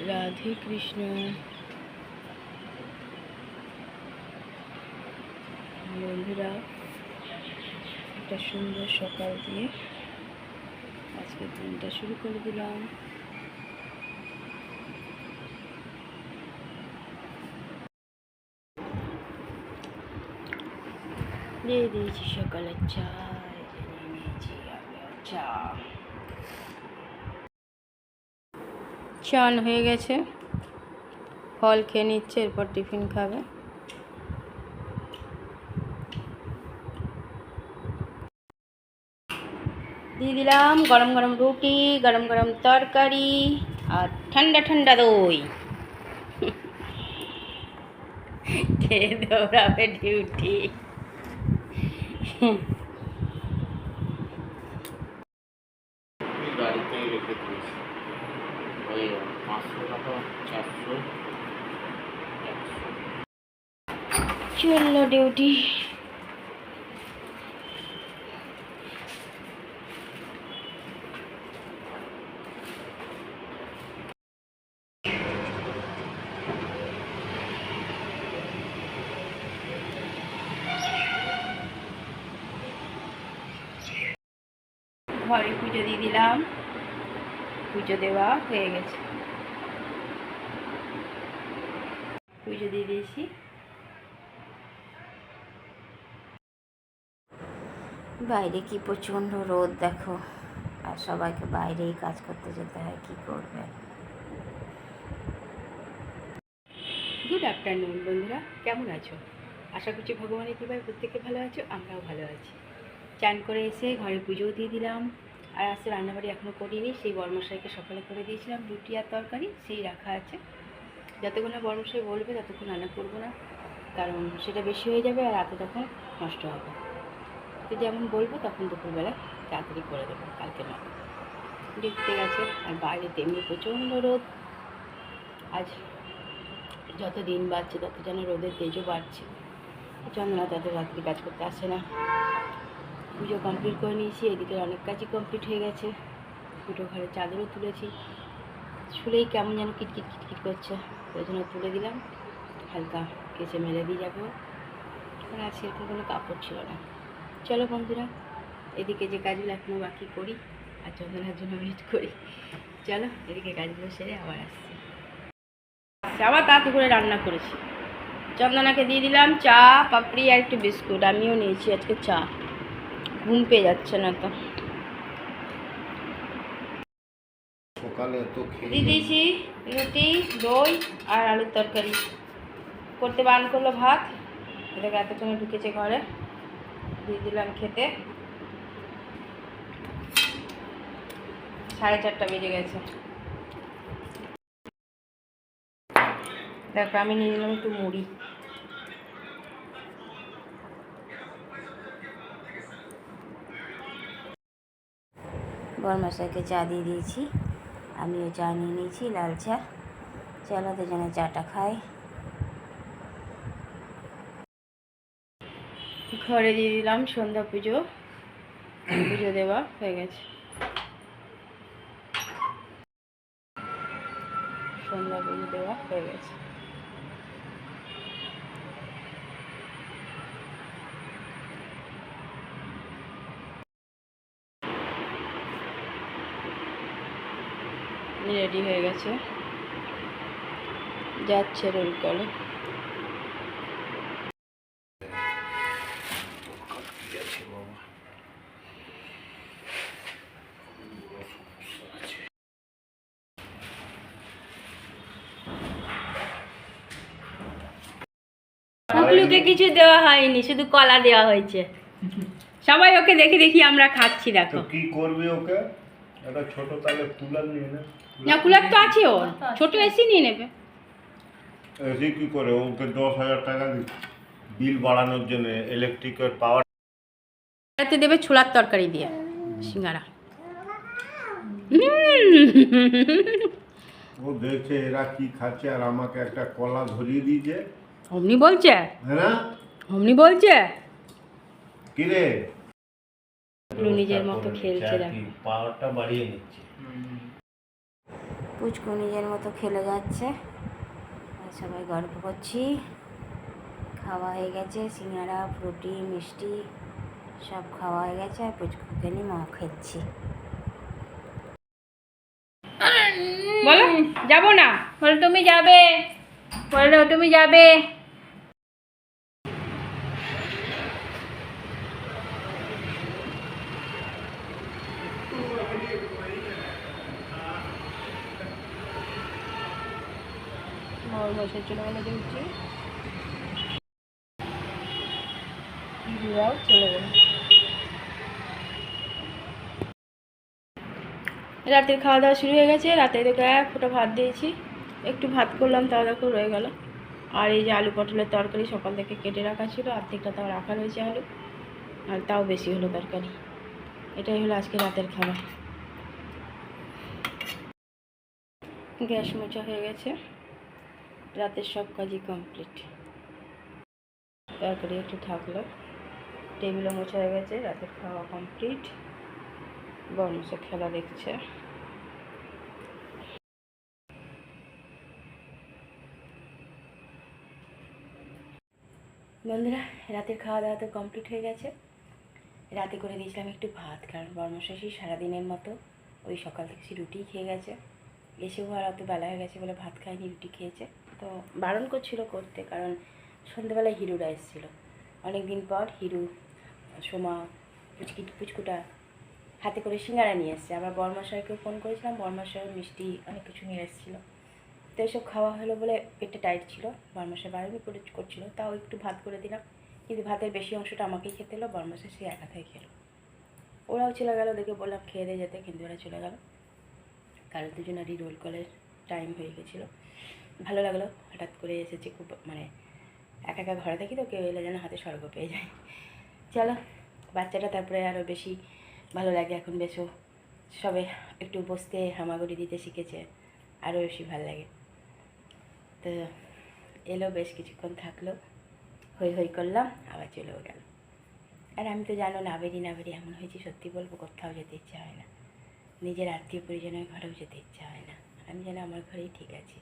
রাধে কৃষ্ণ। বন্ধুরা, একটা সুন্দর সকাল দিয়ে আজকে দিনটা শুরু করে দিলাম। দিয়ে দিয়েছি সকালের চায়, নিয়েছি চা। চান হয়ে গেছে, ফল খেয়ে নিচ্ছে, এরপর টিফিন খাবে। দিয়ে দিলাম গরম গরম রুটি, গরম গরম তরকারি আর ঠান্ডা ঠান্ডা দই। খেয়ে দৌড়াবে ডিউটি। চললো ডিউটি। ঘরে পুজো দিয়ে দিলাম, পুজো দেওয়া হয়ে গেছে। পুজো দিয়ে দিয়েছি। বাইরে কি প্রচণ্ড রোদ দেখো, আর সবাইকে বাইরেই কাজ করতে যেতে হয়, কি করবে। গুড আফটারনুন বন্ধুরা, কেমন আছো? আশা করছি ভগবানের কৃপায় প্রত্যেকে ভালো আছো, আমরাও ভালো আছি। চান করে এসে ঘরে পুজোও দিয়ে দিলাম। আর আজকে রান্নাবাড়ি এখনও করিনি, সেই বড়মশাইকে সকালে করে দিয়েছিলাম রুটি আর তরকারি, সেই রাখা আছে। যতক্ষণ না বড়মশাই বলবে ততক্ষণ রান্না করবো না, কারণ সেটা বেশি হয়ে যাবে আর রাতে তখন নষ্ট হবে। তো যেমন বলবো তখন দুপুরবেলা তাড়াতাড়ি করে দেবো, কালকে না। দেখতে গেছে, আর বাইরে তেমনি প্রচণ্ড রোদ। আজ যত দিন বাড়ছে তত যেন রোদের তেজও বাড়ছে। চন্দনা তাদের রাত্রি কাজ করতে আসে না। পুজো কমপ্লিট করে নিয়েছি, এদিকে অনেক কাজই কমপ্লিট হয়ে গেছে। দুটো ঘরে চাদরও তুলেছি, শুলেই কেমন যেন কিটকিট কিটকিট করছে, ওই জন্য তুলে দিলাম। হালকা কেচে মেলে দিয়ে যাবো, কারণ আর সেরকম কোনো কাপড় ছিল না। চলো বন্ধুরা, এদিকে যে কাজগুলো এখনও বাকি করি, আর চন্দনার জন্য ওয়েট করি। চলো এদিকে কাজগুলো সেরে আবার আসছি। আবার তাড়াতাড়ি করে রান্না করেছি। চন্দনাকে দিয়ে দিলাম চা, পাপড়ি আর একটু বিস্কুট। আমিও নিয়েছি আজকে চা, ঘুম পেয়ে যাচ্ছে না তো। দিয়ে দিয়েছি রুটি, দই আর আলুর তরকারি। করতে বারণ করলো ভাত, এটাকে এতক্ষণে ঢুকেছে ঘরে। দিয়ে দিলাম খেতে। 4:30 বেজে গেছে। তারপর আমি নিয়ে নিলাম একটু মুড়ি। বড়মশাইকে চা দিয়ে দিয়েছি, আমিও চা নিয়ে নিয়েছি, লাল চা। চলো দুজনে চাটা খাই। ঘরে দিয়ে দিলাম সন্ধ্যা পুজো, পুজো দেওয়া হয়ে গেছে। সন্ধ্যা পুজো দেওয়া হয়ে গেছে। রেডি হয়ে গেছে, যাচ্ছে রোল কলে। পুকলুকে কিছু দেওয়া হয়নি, শুধু কলা দেওয়া হয়েছে। সবাই ওকে দেখি দেখি আমরা খাচ্ছি, দেখো। কি করবি ওকে? একটা ছোট তাহলে কুলার নিয়ে নে। না, কুলার তো আছে, ওর ছোট এসি নিয়ে নেবে। এসি কি করে? ওকে 10,000 টাকা বিল বাড়ানোর জন্য ইলেকট্রিকের পাওয়ার দেবে ছোলার তরকারি দিয়ে সিঙ্গারা। ও দেখছে এরা কি খাচ্ছে, আর আমাকে একটা কলা ধরিয়ে দিয়েছে। অমনি বলছে, হ্যাঁ অমনি বলছে। কি রে? নিজের মতো খেলছে, দেখো পাওয়ারটা বাড়িয়ে নিচ্ছে। পুচকু নিজের মতো খেলে যাচ্ছে, আর সবাই গল্প করছি। খাওয়া হয়ে গেছে, সিঙ্গারা ফ্রুটি মিষ্টি সব খাওয়া হয়ে গেছে, আর পুচকুকে নিয়ে মা খেলছি। বলো যাবো না, বলো তুমি যাবে, বলো তুমি যাবে। বসে চলে গেলে দেখছি চলে গেল। রাতের খাওয়া দাওয়া শুরু হয়ে গেছে। রাতে দেখো এক ফোঁটা ভাত দিয়েছি, একটু ভাত করলাম, তাও দেখো রয়ে গেল। আর এই যে আলু পটলের তরকারি সকাল থেকে কেটে রাখা ছিল, অর্ধেকটা তাও রাখা রয়েছে আলু, আর তাও বেশি হলো তরকারি। এটাই হলো আজকে রাতের খাবার। গ্যাস মোছা হয়ে গেছে, রাতের সব কাজই কমপ্লিট। তরকারি একটু থাকলো, টেবিলও মোছা হয়ে গেছে, রাতের খাওয়া কমপ্লিট। বর্মসে খেলা দেখছে। বন্ধুরা, রাতের খাওয়া দাওয়া তো কমপ্লিট হয়ে গেছে। রাতে করে দিয়েছিলাম একটু ভাত, কারণ বর্মশাসী সারাদিনের মতো ওই সকাল থেকে সে রুটি খেয়ে গেছে, এসেও আর অত বেলা হয়ে গেছে বলে ভাত খায়নি, রুটি খেয়েছে। তো বারণ করছিল করতে, কারণ সন্ধ্যেবেলায় হিরুরা এসেছিলো অনেক দিন পর। হিরু, সোমা, পুচকুটা হাতে করে সিঙ্গারা নিয়ে এসছে। আবার বর্মশাইকেও ফোন করেছিলাম, বর্মশাই মিষ্টি অনেক কিছু নিয়ে এসেছিলো। তো এসব খাওয়া হলো বলে পেটে টাইট ছিল, বর্মশাই বারণই করছিল, তাও একটু ভাত করে দিলাম। কিন্তু ভাতের বেশি অংশটা আমাকেই খেতে হলো, বর্মশাই সে একাথাই খেলো। ওরাও চলে গেল, দেখে বললাম খেয়ে দিয়ে যেতে, কিন্তু ওরা চলে গেল, কারণ দুজনারই রোল কলের টাইম হয়ে গেছিলো। ভালো লাগলো, হঠাৎ করে এসেছে, খুব মানে একা একা ঘরে থাকি তো, কেউ এলে যেন হাতে স্বর্গ পেয়ে যায়। চলো, বাচ্চাটা তারপরে আরও বেশি ভালো লাগে এখন, বেশও সবে একটু বসতে হামাগুড়ি দিতে শিখেছে, আরও বেশি ভালো লাগে। তো এলো, বেশ কিছুক্ষণ থাকলো, হই হই করলাম, আবার চলেও গেল। আর আমি তো জানো না বেরি এমন হয়েছি, সত্যি বলবো কোথাও যেতে ইচ্ছা হয় না, নিজের আত্মীয় পরিজনের ঘরেও যেতে ইচ্ছা হয় না। আমি যেন আমার ঘরেই ঠিক আছি।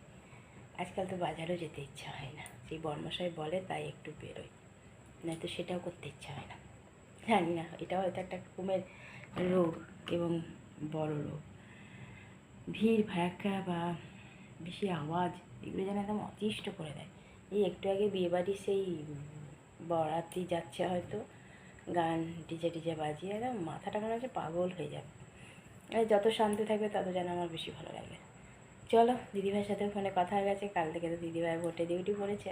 আজকাল তো বাজারও যেতে ইচ্ছা হয় না, সেই বর্মশাই বলে তাই একটু বেরোই, নয়তো সেটাও করতে ইচ্ছা হয় না। জানি না, এটা হয়তো একটা ঘুমের রোগ এবং বড় রোগ। ভিড় ভাড়াক্কা বা বেশি আওয়াজ, এগুলো যেন একদম অতিষ্ঠ করে দেয়। এই একটু আগে বিয়েবাড়ি সেই বরাতি যাচ্ছে হয়তো, গান ডিজে বাজিয়ে একদম মাথাটা মনে হচ্ছে পাগল হয়ে যাবে। আর যত শান্ত থাকবে তত যেন আমার বেশি ভালো লাগে। চলো, দিদিভাইয়ের সাথে ফোনে কথা হয়ে গেছে, কাল থেকে তো দিদিভাই ভোটে ডিউটি পড়েছে,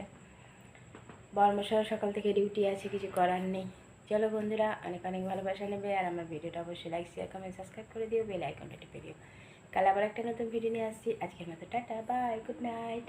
বর্মশার সকাল থেকে ডিউটি আছে, কিছু করার নেই। চলো বন্ধুরা, অনেক অনেক ভালোবাসা নেবে, আর আমার ভিডিওটা অবশ্যই লাইক শেয়ার কমেন্ট সাবস্ক্রাইব করে দিও, বেল আইকনটা টিপে দিও। কাল আবার একটা নতুন ভিডিও নিয়ে আসছি। আজকের মতো টাটা, বাই, গুড নাইট।